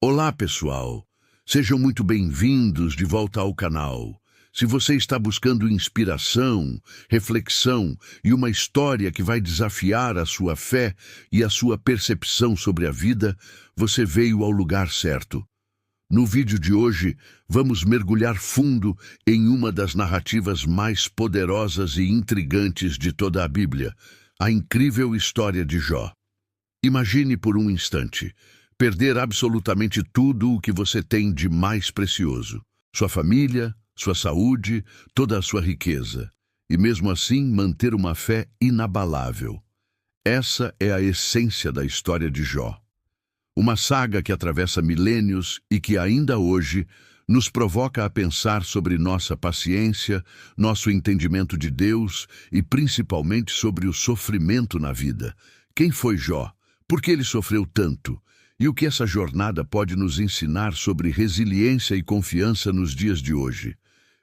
Olá, pessoal! Sejam muito bem-vindos de volta ao canal. Se você está buscando inspiração, reflexão e uma história que vai desafiar a sua fé e a sua percepção sobre a vida, você veio ao lugar certo. No vídeo de hoje, vamos mergulhar fundo em uma das narrativas mais poderosas e intrigantes de toda a Bíblia, a incrível história de Jó. Imagine por um instante perder absolutamente tudo o que você tem de mais precioso: sua família, sua saúde, toda a sua riqueza, e mesmo assim manter uma fé inabalável. Essa é a essência da história de Jó. Uma saga que atravessa milênios e que ainda hoje nos provoca a pensar sobre nossa paciência, nosso entendimento de Deus e principalmente sobre o sofrimento na vida. Quem foi Jó? Por que ele sofreu tanto? E o que essa jornada pode nos ensinar sobre resiliência e confiança nos dias de hoje?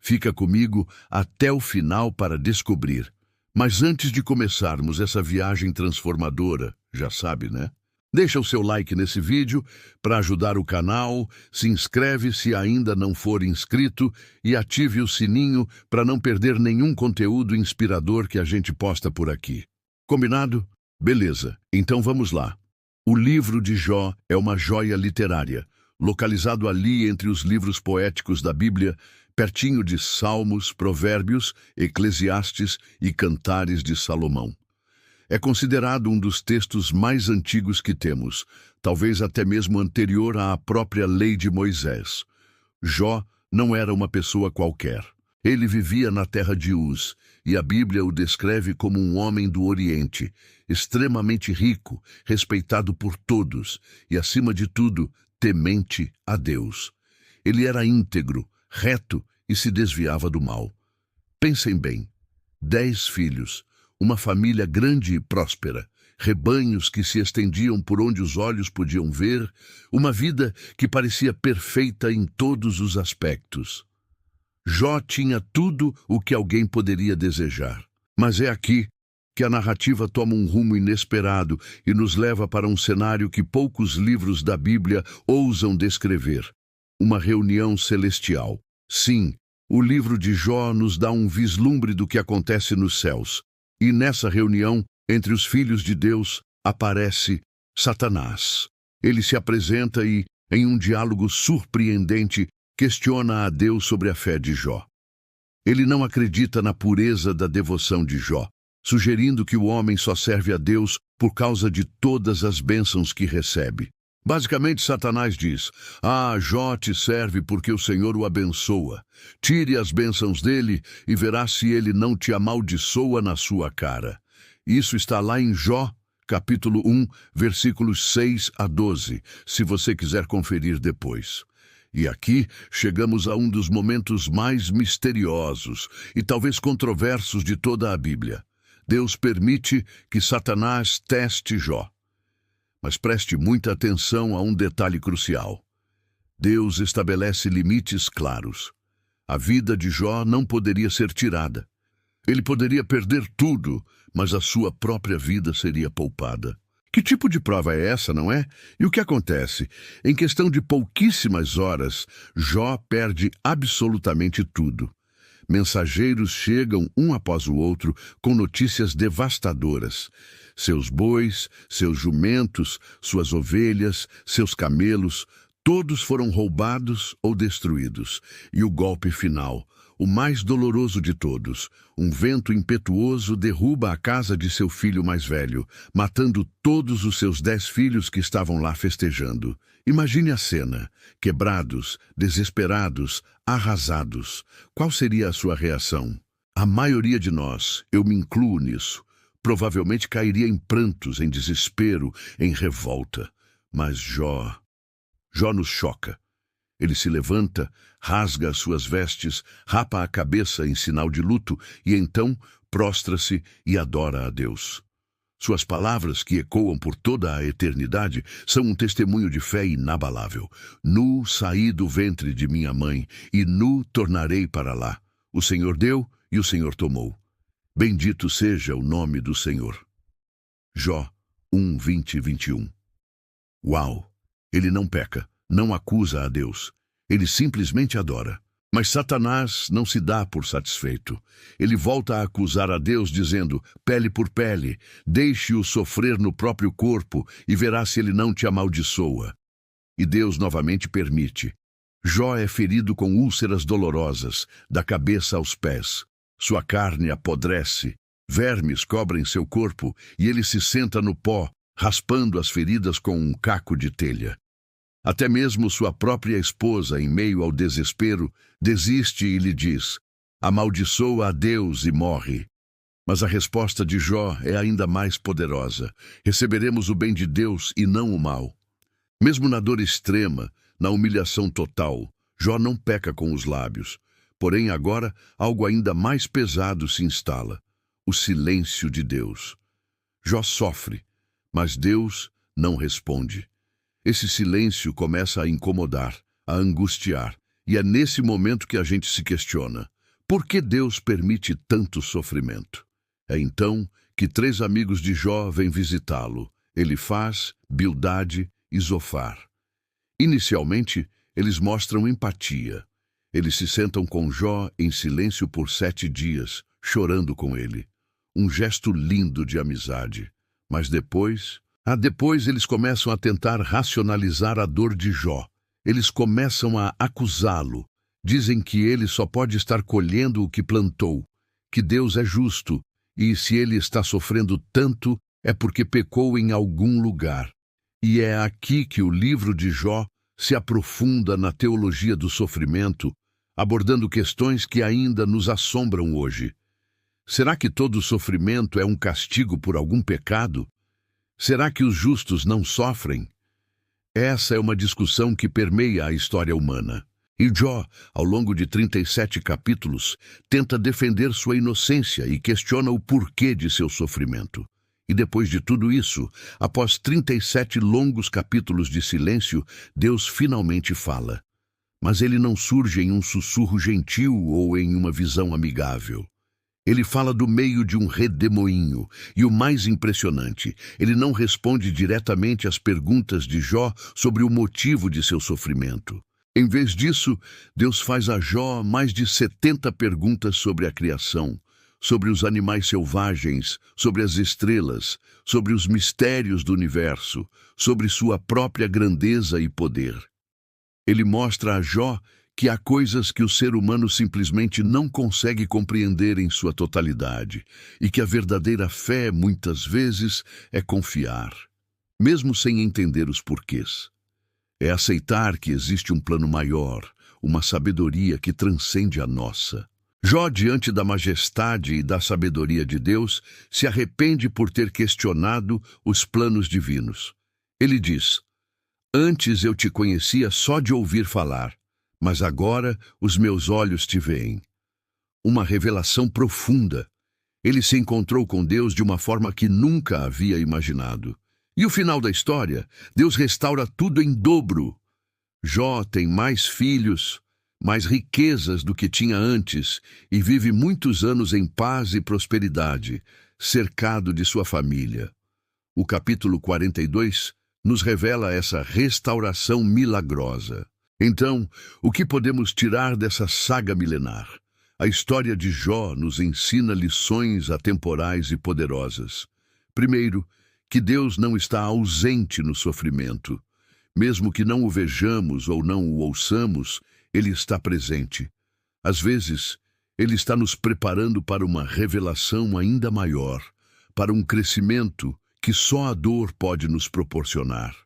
Fica comigo até o final para descobrir. Mas antes de começarmos essa viagem transformadora, já sabe, né? Deixa o seu like nesse vídeo para ajudar o canal, se inscreve se ainda não for inscrito e ative o sininho para não perder nenhum conteúdo inspirador que a gente posta por aqui. Combinado? Beleza, então vamos lá. O livro de Jó é uma joia literária, localizado ali entre os livros poéticos da Bíblia, pertinho de Salmos, Provérbios, Eclesiastes e Cantares de Salomão. É considerado um dos textos mais antigos que temos, talvez até mesmo anterior à própria lei de Moisés. Jó não era uma pessoa qualquer. Ele vivia na terra de Uz, e a Bíblia o descreve como um homem do Oriente, extremamente rico, respeitado por todos e, acima de tudo, temente a Deus. Ele era íntegro, reto e se desviava do mal. Pensem bem: 10 filhos, uma família grande e próspera, rebanhos que se estendiam por onde os olhos podiam ver, uma vida que parecia perfeita em todos os aspectos. Jó tinha tudo o que alguém poderia desejar. Mas é aqui que a narrativa toma um rumo inesperado e nos leva para um cenário que poucos livros da Bíblia ousam descrever: uma reunião celestial. Sim, o livro de Jó nos dá um vislumbre do que acontece nos céus. E nessa reunião, entre os filhos de Deus, aparece Satanás. Ele se apresenta e, em um diálogo surpreendente, questiona a Deus sobre a fé de Jó. Ele não acredita na pureza da devoção de Jó, sugerindo que o homem só serve a Deus por causa de todas as bênçãos que recebe. Basicamente, Satanás diz: Jó te serve porque o Senhor o abençoa. Tire as bênçãos dele e verá se ele não te amaldiçoa na sua cara. Isso está lá em Jó, capítulo 1, versículos 6 a 12, se você quiser conferir depois. E aqui chegamos a um dos momentos mais misteriosos e talvez controversos de toda a Bíblia. Deus permite que Satanás teste Jó. Mas preste muita atenção a um detalhe crucial. Deus estabelece limites claros. A vida de Jó não poderia ser tirada. Ele poderia perder tudo, mas a sua própria vida seria poupada. Que tipo de prova é essa, não é? E o que acontece? Em questão de pouquíssimas horas, Jó perde absolutamente tudo. Mensageiros chegam um após o outro com notícias devastadoras. Seus bois, seus jumentos, suas ovelhas, seus camelos, todos foram roubados ou destruídos. E o golpe final, o mais doloroso de todos: um vento impetuoso derruba a casa de seu filho mais velho, matando todos os seus 10 filhos que estavam lá festejando. Imagine a cena: quebrados, desesperados, arrasados. Qual seria a sua reação? A maioria de nós, eu me incluo nisso, provavelmente cairia em prantos, em desespero, em revolta. Mas Jó nos choca. Ele se levanta, rasga as suas vestes, rapa a cabeça em sinal de luto e então prostra-se e adora a Deus. Suas palavras, que ecoam por toda a eternidade, são um testemunho de fé inabalável. Nu saí do ventre de minha mãe, e nu tornarei para lá. O Senhor deu e o Senhor tomou. Bendito seja o nome do Senhor. Jó 1, 20 e 21. Uau! Ele não peca, não acusa a Deus. Ele simplesmente adora. Mas Satanás não se dá por satisfeito. Ele volta a acusar a Deus, dizendo, pele por pele, deixe-o sofrer no próprio corpo e verá se ele não te amaldiçoa. E Deus novamente permite. Jó é ferido com úlceras dolorosas, da cabeça aos pés. Sua carne apodrece, vermes cobrem seu corpo e ele se senta no pó, raspando as feridas com um caco de telha. Até mesmo sua própria esposa, em meio ao desespero, desiste e lhe diz, amaldiçoa a Deus e morre. Mas a resposta de Jó é ainda mais poderosa. Receberemos o bem de Deus e não o mal. Mesmo na dor extrema, na humilhação total, Jó não peca com os lábios. Porém, agora, algo ainda mais pesado se instala. O silêncio de Deus. Jó sofre, mas Deus não responde. Esse silêncio começa a incomodar, a angustiar, e é nesse momento que a gente se questiona. Por que Deus permite tanto sofrimento? É então que 3 amigos de Jó vêm visitá-lo, Elifaz, Bildade e Zofar. Inicialmente, eles mostram empatia. Eles se sentam com Jó em silêncio por 7 dias, chorando com ele. Um gesto lindo de amizade. Mas depois eles começam a tentar racionalizar a dor de Jó. Eles começam a acusá-lo. Dizem que ele só pode estar colhendo o que plantou, que Deus é justo, e se ele está sofrendo tanto, é porque pecou em algum lugar. E é aqui que o livro de Jó se aprofunda na teologia do sofrimento, abordando questões que ainda nos assombram hoje. Será que todo sofrimento é um castigo por algum pecado? Será que os justos não sofrem? Essa é uma discussão que permeia a história humana. E Jó, ao longo de 37 capítulos, tenta defender sua inocência e questiona o porquê de seu sofrimento. E depois de tudo isso, após 37 longos capítulos de silêncio, Deus finalmente fala. Mas ele não surge em um sussurro gentil ou em uma visão amigável. Ele fala do meio de um redemoinho, e o mais impressionante, ele não responde diretamente às perguntas de Jó sobre o motivo de seu sofrimento. Em vez disso, Deus faz a Jó mais de 70 perguntas sobre a criação, sobre os animais selvagens, sobre as estrelas, sobre os mistérios do universo, sobre sua própria grandeza e poder. Ele mostra a Jó que há coisas que o ser humano simplesmente não consegue compreender em sua totalidade, e que a verdadeira fé, muitas vezes, é confiar, mesmo sem entender os porquês. É aceitar que existe um plano maior, uma sabedoria que transcende a nossa. Jó, diante da majestade e da sabedoria de Deus, se arrepende por ter questionado os planos divinos. Ele diz, antes eu te conhecia só de ouvir falar, mas agora os meus olhos te veem. Uma revelação profunda. Ele se encontrou com Deus de uma forma que nunca havia imaginado. E o final da história? Deus restaura tudo em dobro. Jó tem mais filhos, mais riquezas do que tinha antes e vive muitos anos em paz e prosperidade, cercado de sua família. O capítulo 42 nos revela essa restauração milagrosa. Então, o que podemos tirar dessa saga milenar? A história de Jó nos ensina lições atemporais e poderosas. Primeiro, que Deus não está ausente no sofrimento. Mesmo que não o vejamos ou não o ouçamos, Ele está presente. Às vezes, Ele está nos preparando para uma revelação ainda maior, para um crescimento que só a dor pode nos proporcionar.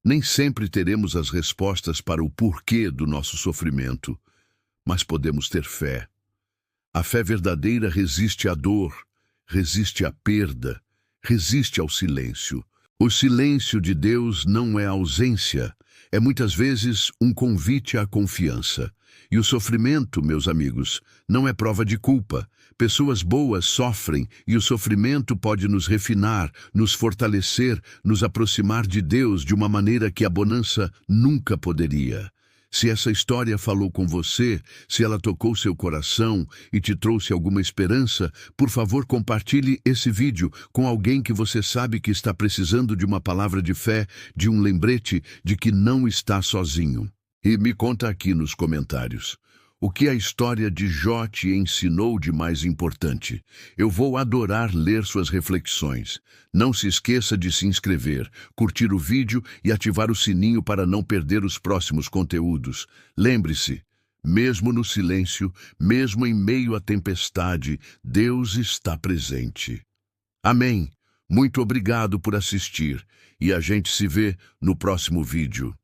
Nem sempre teremos as respostas para o porquê do nosso sofrimento, mas podemos ter fé. A fé verdadeira resiste à dor, resiste à perda, resiste ao silêncio. O silêncio de Deus não é ausência, é muitas vezes um convite à confiança. E o sofrimento, meus amigos, não é prova de culpa. Pessoas boas sofrem e o sofrimento pode nos refinar, nos fortalecer, nos aproximar de Deus de uma maneira que a bonança nunca poderia. Se essa história falou com você, se ela tocou seu coração e te trouxe alguma esperança, por favor, compartilhe esse vídeo com alguém que você sabe que está precisando de uma palavra de fé, de um lembrete de que não está sozinho. E me conta aqui nos comentários. O que a história de Jó te ensinou de mais importante? Eu vou adorar ler suas reflexões. Não se esqueça de se inscrever, curtir o vídeo e ativar o sininho para não perder os próximos conteúdos. Lembre-se, mesmo no silêncio, mesmo em meio à tempestade, Deus está presente. Amém. Muito obrigado por assistir e a gente se vê no próximo vídeo.